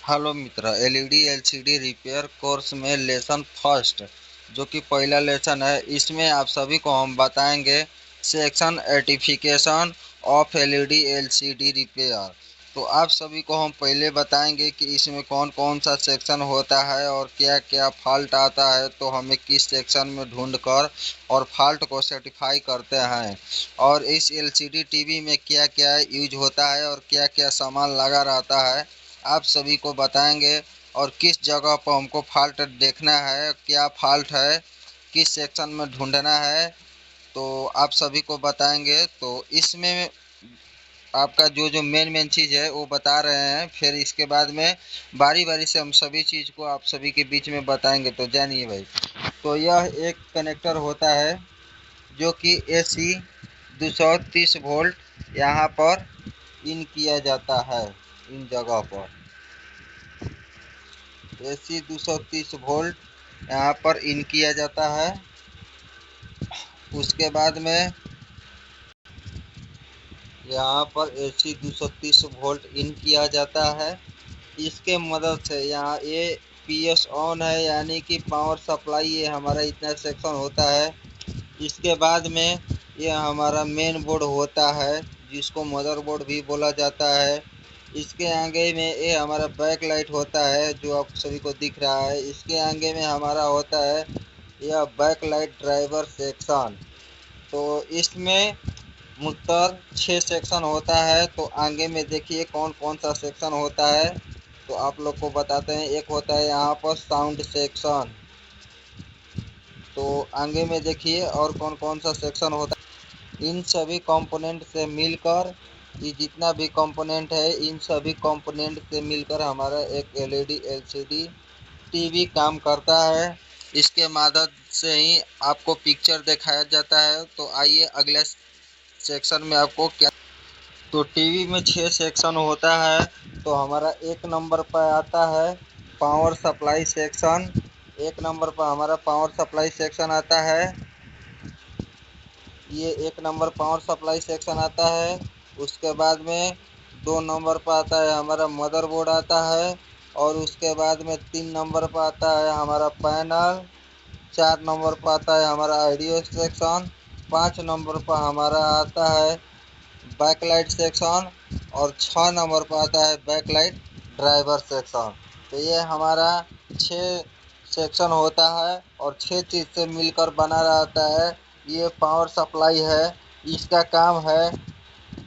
Hello मित्र, LED LCD repair course में lesson first जो कि पहला लेसन है, इसमें आप सभी को हम बताएंगे section edification of LED LCD repair. तो आप सभी को हम पहले बताएंगे कि इसमें कौन कौन सा सेक्शन होता है और क्या क्या फॉल्ट आता है, तो हमें किस सेक्शन में ढूंढकर और फॉल्ट को सर्टिफाई करते हैं, और इस एलसीडी टीवी में क्या क्या यूज होता है और क्या क्या सामान लगा रहता है आप सभी को बताएंगे। और किस जगह पर हमको फॉल्ट देखना है, क्या फॉल्ट है, किस सेक्शन में ढूंढना है, तो आप सभी को बताएंगे। तो इसमें आपका जो जो मेन मेन चीज़ है वो बता रहे हैं, फिर इसके बाद में बारी बारी से हम सभी चीज़ को आप सभी के बीच में बताएंगे। तो जानिए भाई, तो यह एक कनेक्टर होता है जो कि AC 230 वोल्ट यहाँ पर इन किया जाता है। इन जगह पर AC 230 वोल्ट यहाँ पर इन किया जाता है। उसके बाद में यहाँ पर AC 230 वोल्ट इन किया जाता है। इसके मदद से यहाँ ये PS ऑन है, यानी कि पावर सप्लाई, ये हमारा इतना सेक्शन होता है। इसके बाद में ये हमारा मेन बोर्ड होता है जिसको मदरबोर्ड भी बोला जाता है। इसके आगे में ये हमारा बैक लाइट होता है जो आप सभी को दिख रहा है। इसके आगे में हमारा होता है यह बैक लाइट ड्राइवर सेक्शन। तो इसमें मुख्यतः 6 सेक्शन होता है। तो आगे में देखिए कौन कौन सा सेक्शन होता है, तो आप लोग को बताते हैं। एक होता है यहाँ पर साउंड सेक्शन। तो आगे में देखिए और कौन कौन सा सेक्शन होता है। इन सभी कंपोनेंट से मिलकर, ये जितना भी कंपोनेंट है, इन सभी कंपोनेंट से मिलकर हमारा एक एलईडी एलसीडी टीवी काम करता है। इसके मदद से ही आपको पिक्चर दिखाया जाता है। तो आइए अगले सेक्शन में आपको क्या। तो टीवी में 6 सेक्शन होता है। तो हमारा एक नंबर पर आता है पावर सप्लाई सेक्शन। एक नंबर पर हमारा पावर सप्लाई सेक्शन आता है। ये एक नंबर पावर सप्लाई सेक्शन आता है। उसके बाद में 2 नंबर पर आता है हमारा मदरबोर्ड आता है। और उसके बाद में 3 नंबर पर आता है हमारा पैनल। 4 नंबर पर आता है हमारा ऑडियो सेक्शन। 5 नंबर पर हमारा आता है बैकलाइट सेक्शन। और 6 नंबर पर आता है बैकलाइट ड्राइवर सेक्शन। तो ये हमारा 6 सेक्शन होता है और 6 चीज़ से मिलकर बना रहता है। ये पावर सप्लाई है। इसका काम है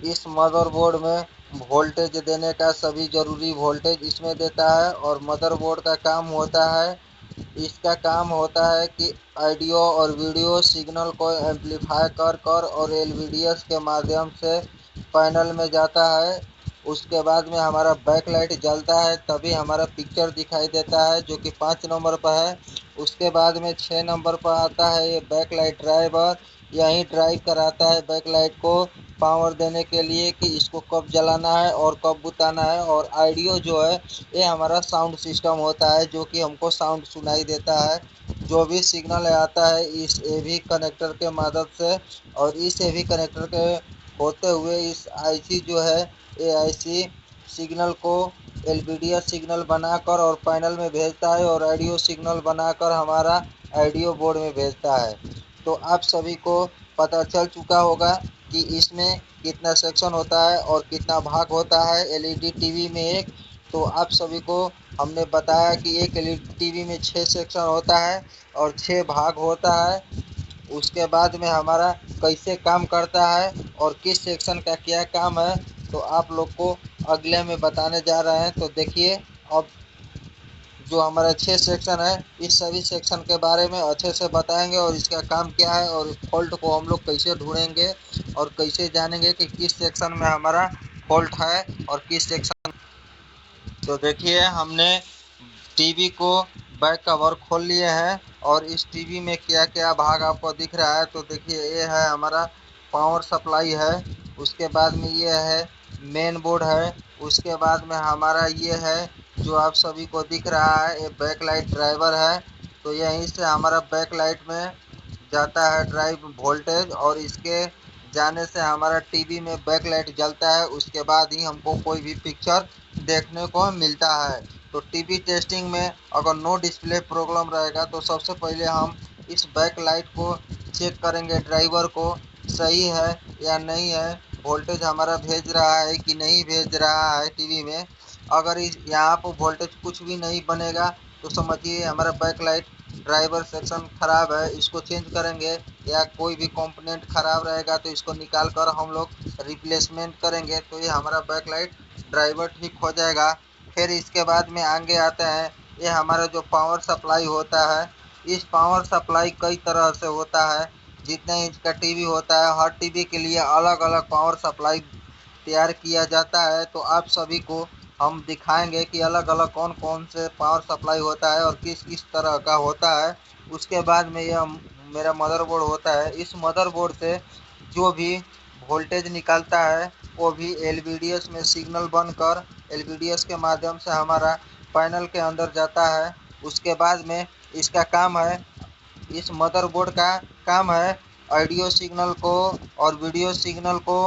इस मदरबोर्ड में वोल्टेज देने का, सभी ज़रूरी वोल्टेज इसमें देता है। और मदरबोर्ड का काम होता है, इसका काम होता है कि ऑडियो और वीडियो सिग्नल को एम्पलीफाई कर और एलवीडीएस के माध्यम से पैनल में जाता है। उसके बाद में हमारा बैक लाइट जलता है, तभी हमारा पिक्चर दिखाई देता है, जो कि 5 नंबर पर है। उसके बाद में 6 नंबर पर आता है ये बैक लाइट ड्राइवर। यही ड्राइव कराता है बैक लाइट को पावर देने के लिए कि इसको कब जलाना है और कब बुताना है। और ऑडियो जो है ये हमारा साउंड सिस्टम होता है जो कि हमको साउंड सुनाई देता है। जो भी सिग्नल आता है इस एवी कनेक्टर के मदद से, और इस एवी कनेक्टर के होते हुए इस आईसी जो है ये आईसी सिग्नल को एलवीडीएस सिग्नल बनाकर और पैनल में भेजता है, और ऑडियो सिग्नल बनाकर हमारा ऑडियो बोर्ड में भेजता है। तो आप सभी को पता चल चुका होगा कि इसमें कितना सेक्शन होता है और कितना भाग होता है एलईडी टीवी में एक। तो आप सभी को हमने बताया कि एक एलईडी टीवी में 6 सेक्शन होता है और 6 भाग होता है। उसके बाद में हमारा कैसे काम करता है और किस सेक्शन का क्या काम है, तो आप लोग को अगले में बताने जा रहे हैं। तो देखिए, अब जो हमारा 6 सेक्शन है, इस सभी सेक्शन के बारे में अच्छे से बताएंगे और इसका काम क्या है और फॉल्ट को हम लोग कैसे ढूंढेंगे और कैसे जानेंगे कि किस सेक्शन में हमारा फॉल्ट है और किस सेक्शन। तो देखिए, हमने टीवी को बैक कवर खोल लिए हैं और इस टीवी में क्या क्या भाग आपको दिख रहा है। तो देखिए, ये है हमारा पावर सप्लाई है। उसके बाद में ये है मेन बोर्ड है। उसके बाद में हमारा ये है जो आप सभी को दिख रहा है, ये बैक लाइट ड्राइवर है। तो यहीं से हमारा बैक लाइट में जाता है ड्राइव वोल्टेज, और इसके जाने से हमारा टीवी में बैक लाइट जलता है। उसके बाद ही हमको कोई भी पिक्चर देखने को मिलता है। तो टीवी टेस्टिंग में अगर नो डिस्प्ले प्रॉब्लम रहेगा तो सबसे पहले हम इस बैक लाइट को चेक करेंगे, ड्राइवर को सही है या नहीं है, वोल्टेज हमारा भेज रहा है कि नहीं भेज रहा है टीवी में। अगर इस यहाँ पर वोल्टेज कुछ भी नहीं बनेगा तो समझिए हमारा बैक लाइट ड्राइवर सेक्शन ख़राब है, इसको चेंज करेंगे। या कोई भी कंपोनेंट ख़राब रहेगा तो इसको निकाल कर हम लोग रिप्लेसमेंट करेंगे, तो ये हमारा बैक लाइट ड्राइवर ठीक हो जाएगा। फिर इसके बाद में आगे आते हैं, ये हमारा जो पावर सप्लाई होता है, इस पावर सप्लाई कई तरह से होता है। जितने इंच का टीवी होता है, हर टीवी के लिए अलग अलग पावर सप्लाई तैयार किया जाता है। तो आप सभी को हम दिखाएंगे कि अलग अलग कौन कौन से पावर सप्लाई होता है और किस किस तरह का होता है। उसके बाद में यह मेरा मदरबोर्ड होता है। इस मदरबोर्ड से जो भी वोल्टेज निकलता है वो भी एलवीडीएस में सिग्नल बनकर एलवीडीएस के माध्यम से हमारा पैनल के अंदर जाता है। उसके बाद में इसका काम है, इस मदरबोर्ड का काम है ऑडियो सिग्नल को और वीडियो सिग्नल को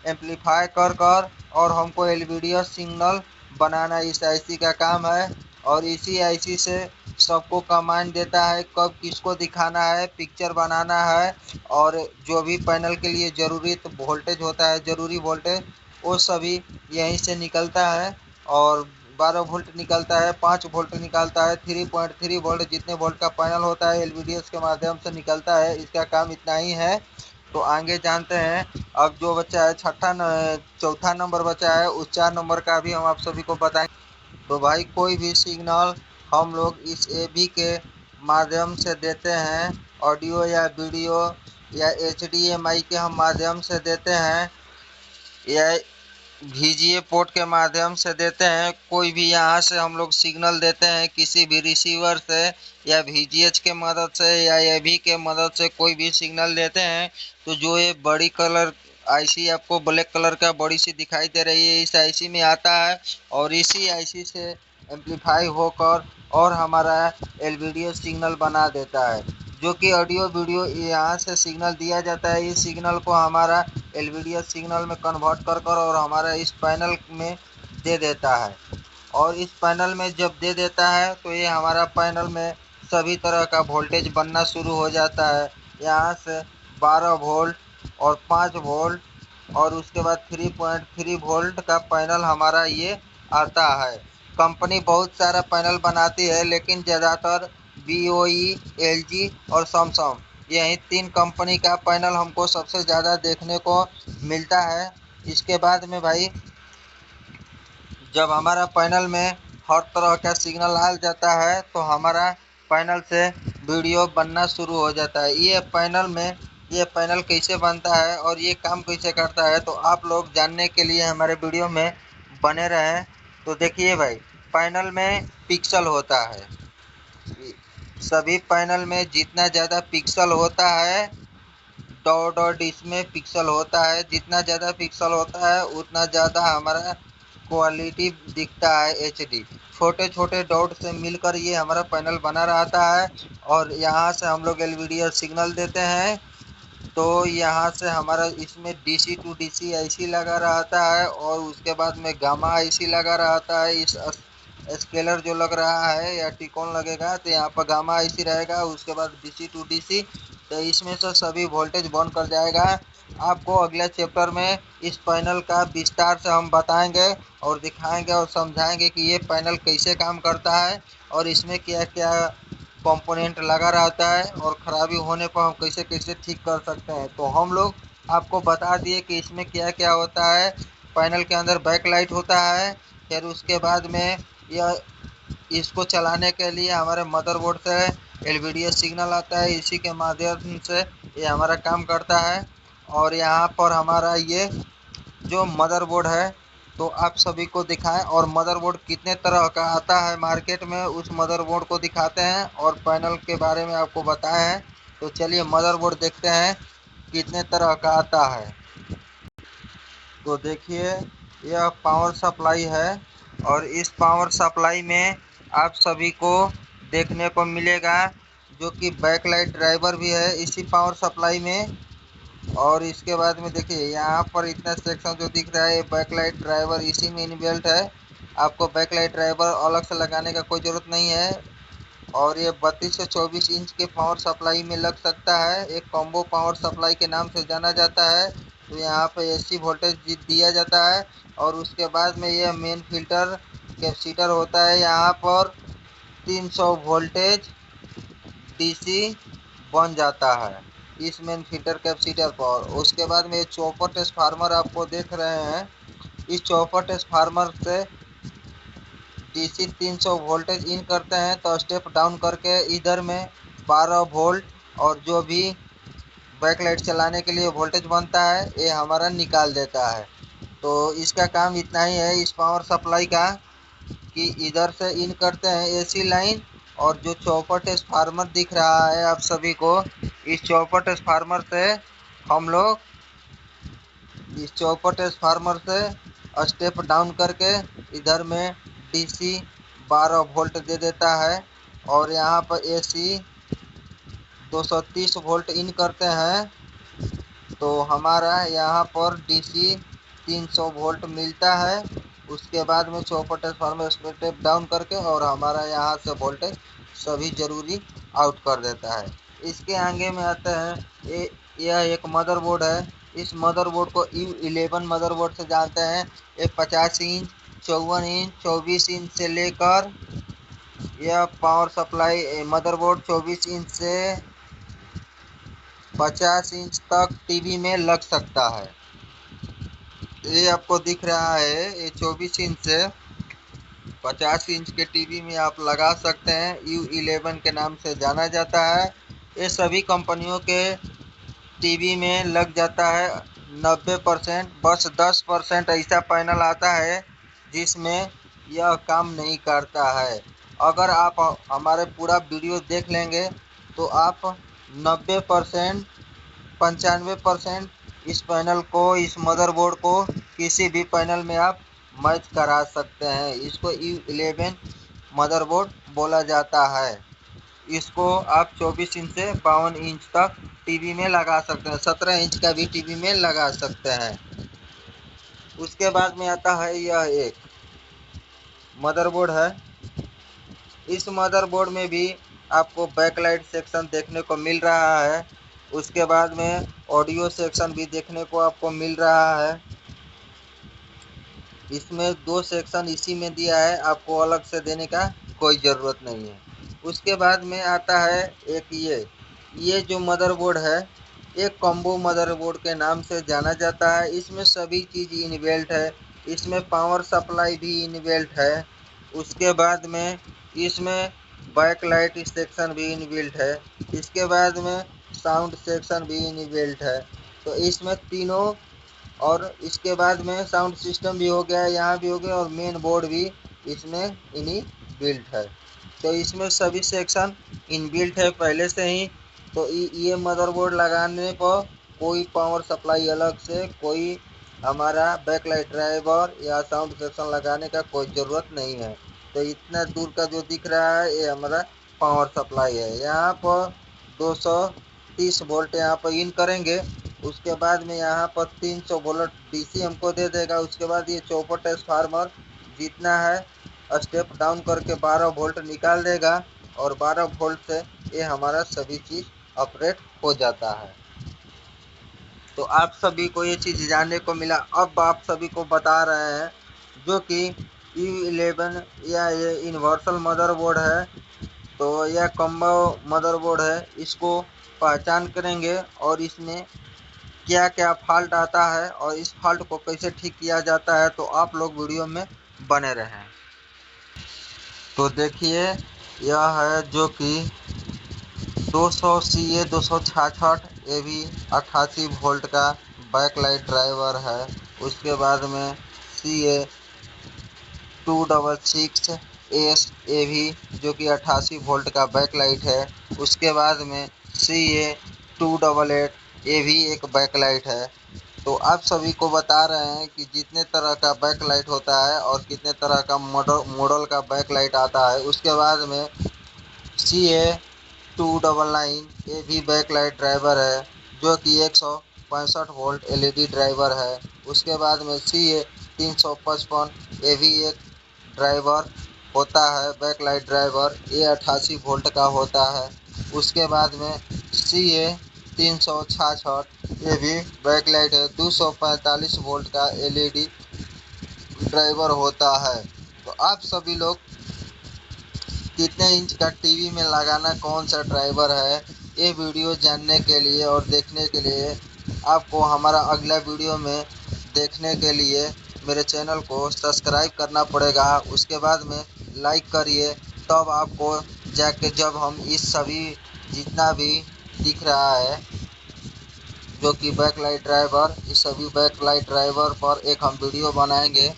एम्पलीफाई कर कर और हमको एलवीडीएस सिग्नल बनाना इस आईसी का काम है। और इसी आईसी से सबको कमांड देता है कब किसको दिखाना है, पिक्चर बनाना है, और जो भी पैनल के लिए ज़रूरी वोल्टेज होता है, ज़रूरी वोल्टेज, वो सभी यहीं से निकलता है। और 12 वोल्ट निकलता है, 5 वोल्ट निकलता है, 3.3 वोल्ट, जितने वोल्ट का पैनल होता है एलवीडीएस के माध्यम से निकलता है। इसका काम इतना ही है। तो आगे जानते हैं। अब जो बचा है चौथा नंबर बचा है, उस 4 नंबर का भी हम आप सभी को बताएंगे। तो भाई कोई भी सिग्नल हम लोग इस एबी के माध्यम से देते हैं, ऑडियो या वीडियो या एचडीएमआई के हम माध्यम से देते हैं या VGA पोर्ट के माध्यम से देते हैं। कोई भी यहाँ से हम लोग सिग्नल देते हैं किसी भी रिसीवर से या VGH के मदद से या AV के मदद से कोई भी सिग्नल देते हैं। तो जो ये बड़ी कलर आईसी आपको ब्लैक कलर का बड़ी सी दिखाई दे रही है, इस आईसी में आता है और इसी आईसी से एम्पलीफाई होकर और हमारा एलवीडीओ सिग्नल बना देता है। जो कि ऑडियो वीडियो यहाँ से सिग्नल दिया जाता है, इस सिग्नल को हमारा एलवीडीओ सिग्नल में कन्वर्ट कर कर और हमारा इस पैनल में दे देता है। और इस पैनल में जब दे देता है तो ये हमारा पैनल में सभी तरह का वोल्टेज बनना शुरू हो जाता है। यहाँ से 12 वोल्ट और 5 वोल्ट और उसके बाद 3.3 वोल्ट का पैनल हमारा ये आता है। कंपनी बहुत सारा पैनल बनाती है, लेकिन ज़्यादातर BOE, LG और सैमसंग, यही 3 कंपनी का पैनल हमको सबसे ज़्यादा देखने को मिलता है। इसके बाद में भाई जब हमारा पैनल में हर तरह का सिग्नल आ जाता है तो हमारा पैनल से वीडियो बनना शुरू हो जाता है। ये पैनल कैसे बनता है और ये काम कैसे करता है, तो आप लोग जानने के लिए हमारे वीडियो में बने रहें। तो देखिए भाई, पैनल में पिक्सल होता है। सभी पैनल में जितना ज़्यादा पिक्सल होता है, डॉट डॉट इसमें पिक्सल होता है, जितना ज़्यादा पिक्सल होता है उतना ज़्यादा हमारा क्वालिटी दिखता है एचडी। छोटे छोटे डॉट से मिलकर ये हमारा पैनल बना रहता है। और यहाँ से हम लोग एलवीडीओ सिग्नल देते हैं। तो यहाँ से हमारा इसमें DC टू DC आईसी लगा रहता है और उसके बाद में गामा आईसी लगा रहता है। इस स्केलर जो लग रहा है या टिकोन लगेगा तो यहाँ पर गामा आईसी रहेगा। उसके बाद DC टू DC, तो इसमें से सभी वोल्टेज बंद कर जाएगा। आपको अगले चैप्टर में इस पैनल का विस्तार से हम बताएंगे और दिखाएंगे और समझाएंगे कि ये पैनल कैसे काम करता है और इसमें क्या क्या कंपोनेंट लगा रहता है और ख़राबी होने पर हम कैसे कैसे ठीक कर सकते हैं। तो हम लोग आपको बता दिए कि इसमें क्या क्या होता है। पैनल के अंदर बैक लाइट होता है, फिर उसके बाद में यह इसको चलाने के लिए हमारे मदरबोर्ड से एलवीडीओ सिग्नल आता है, इसी के माध्यम से ये हमारा काम करता है। और यहाँ पर हमारा ये जो मदरबोर्ड है, तो आप सभी को दिखाएं और मदरबोर्ड कितने तरह का आता है मार्केट में, उस मदरबोर्ड को दिखाते हैं और पैनल के बारे में आपको बताए हैं। तो चलिए मदरबोर्ड देखते हैं कितने तरह का आता है। तो देखिए, यह पावर सप्लाई है और इस पावर सप्लाई में आप सभी को देखने को मिलेगा जो कि बैकलाइट ड्राइवर भी है इसी पावर सप्लाई में। और इसके बाद में देखिए यहाँ पर इतना सेक्शन जो दिख रहा है, बैकलाइट ड्राइवर इसी में इनबिल्ट है। आपको बैकलाइट ड्राइवर अलग से लगाने का कोई ज़रूरत नहीं है। और ये 32 से 24 इंच के पावर सप्लाई में लग सकता है। एक कॉम्बो पावर सप्लाई के नाम से जाना जाता है। तो यहाँ पे एसी वोल्टेज दिया जाता है और उसके बाद में ये मेन फिल्टर कैपेसिटर होता है। यहाँ पर 300 वोल्टेज डीसी बन जाता है इस मेन फिल्टर कैपेसिटर पर। उसके बाद में ये चॉपर ट्रांसफार्मर आपको देख रहे हैं। इस चॉपर ट्रांसफार्मर से डीसी 300 वोल्टेज इन करते हैं तो स्टेप डाउन करके इधर में 12 वोल्ट और जो भी बैकलाइट चलाने के लिए वोल्टेज बनता है ये हमारा निकाल देता है। तो इसका काम इतना ही है इस पावर सप्लाई का, कि इधर से इन करते हैं एसी लाइन। और जो चौपट ट्रांसफार्मर दिख रहा है आप सभी को, इस चौपट ट्रांसफार्मर से हम लोग इस चौपट ट्रांसफार्मर से स्टेप डाउन करके इधर में डीसी 12 वोल्ट दे देता है। और यहाँ पर एसी 230 वोल्ट इन करते हैं तो हमारा यहाँ पर डीसी 300 वोल्ट मिलता है। उसके बाद में चौपट ट्रांसफार्मर स्टेप डाउन करके और हमारा यहाँ से वोल्टेज सभी ज़रूरी आउट कर देता है। इसके आगे में आते हैं यह एक मदरबोर्ड है। इस मदरबोर्ड को U11 मदरबोर्ड से जानते हैं। ये 50 इंच 54 इंच 24 इंच से लेकर यह पावर सप्लाई मदरबोर्ड 24 इंच से 50 इंच तक टीवी में लग सकता है। ये आपको दिख रहा है ये 24 इंच से 50 इंच के टीवी में आप लगा सकते हैं। U11 के नाम से जाना जाता है। ये सभी कंपनियों के टीवी में लग जाता है 90%। बस 10% ऐसा पैनल आता है जिसमें यह काम नहीं करता है। अगर आप हमारे पूरा वीडियो देख लेंगे तो आप 90% 95% इस पैनल को इस मदरबोर्ड को किसी भी पैनल में आप मैच करा सकते हैं। इसको U11 मदरबोर्ड बोला जाता है। इसको आप 24 इंच से 52 इंच तक टीवी में लगा सकते हैं। 17 इंच का भी टीवी में लगा सकते हैं। उसके बाद में आता है यह एक मदरबोर्ड है। इस मदरबोर्ड में भी आपको बैकलाइट सेक्शन देखने को मिल रहा है। उसके बाद में ऑडियो सेक्शन भी देखने को आपको मिल रहा है। इसमें 2 सेक्शन इसी में दिया है, आपको अलग से देने का कोई ज़रूरत नहीं है। उसके बाद में आता है एक ये जो मदरबोर्ड है एक कॉम्बो मदरबोर्ड के नाम से जाना जाता है। इसमें सभी चीज़ इनबिल्ट है। इसमें पावर सप्लाई भी इनबिल्ट है। उसके बाद में इसमें बैकलाइट सेक्शन भी इनबिल्ट है। इसके बाद में साउंड सेक्शन भी इनबिल्ट है। तो इसमें तीनों, और इसके बाद में साउंड सिस्टम भी हो गया, यहाँ भी हो गया और मेन बोर्ड भी इसमें इन्हीं बिल्ट है। तो इसमें सभी सेक्शन इनबिल्ट है पहले से ही। तो ये मदरबोर्ड लगाने पर कोई पावर सप्लाई अलग से, कोई हमारा बैकलाइट ड्राइवर या साउंड सेक्शन लगाने का कोई ज़रूरत नहीं है। तो इतना दूर का जो दिख रहा है ये हमारा पावर सप्लाई है। यहाँ पर 230 वोल्ट यहाँ पर इन करेंगे। उसके बाद में यहाँ पर 300 वोल्ट डीसी हमको दे देगा। उसके बाद ये चौपट ट्रांसफार्मर जितना है स्टेप डाउन करके 12 वोल्ट निकाल देगा और 12 वोल्ट से ये हमारा सभी चीज़ ऑपरेट हो जाता है। तो आप सभी को ये चीज़ जानने को मिला। अब आप सभी को बता रहे हैं जो कि U11 या ये यूनिवर्सल मदरबोर्ड है, तो यह कॉम्बो मदरबोर्ड है। इसको पहचान करेंगे और इसमें क्या क्या फॉल्ट आता है और इस फॉल्ट को कैसे ठीक किया जाता है। तो आप लोग वीडियो में बने रहें। तो देखिए यह है जो कि 200 CA 266 AV 88 वोल्ट का बैकलाइट ड्राइवर है। उसके बाद में CA 266 एस AV जो कि 88 वोल्ट का बैकलाइट है। उसके बाद में CA 288 AV एक बैकलाइट है। तो आप सभी को बता रहे हैं कि जितने तरह का बैकलाइट होता है और कितने तरह का मॉडल का बैकलाइट आता है। उसके बाद में CA 299 ये भी बैकलाइट ड्राइवर है जो कि 165 वोल्ट LED ड्राइवर है। उसके बाद में CA 355 ये भी एक ड्राइवर होता है, बैकलाइट ड्राइवर, ये 88 वोल्ट का होता है। उसके बाद में CA 366, ये भी बैकलाइट है, 245 वोल्ट का LED ड्राइवर होता है। तो आप सभी लोग कितने इंच का टीवी में लगाना कौन सा ड्राइवर है, ये वीडियो जानने के लिए और देखने के लिए आपको हमारा अगला वीडियो में देखने के लिए मेरे चैनल को सब्सक्राइब करना पड़ेगा। उसके बाद में लाइक करिए, तब आपको जाके जब हम इस सभी जितना भी दिख रहा है जो कि बैकलाइट ड्राइवर, इस सभी बैकलाइट ड्राइवर पर एक हम वीडियो बनाएंगे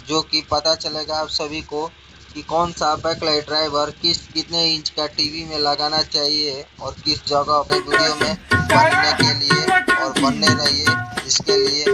जो कि पता चलेगा आप सभी को कि कौन सा बैकलाइट ड्राइवर कितने इंच का टीवी में लगाना चाहिए और किस जगह पे वीडियो में बनने के लिए, और बनने रहिए इसके लिए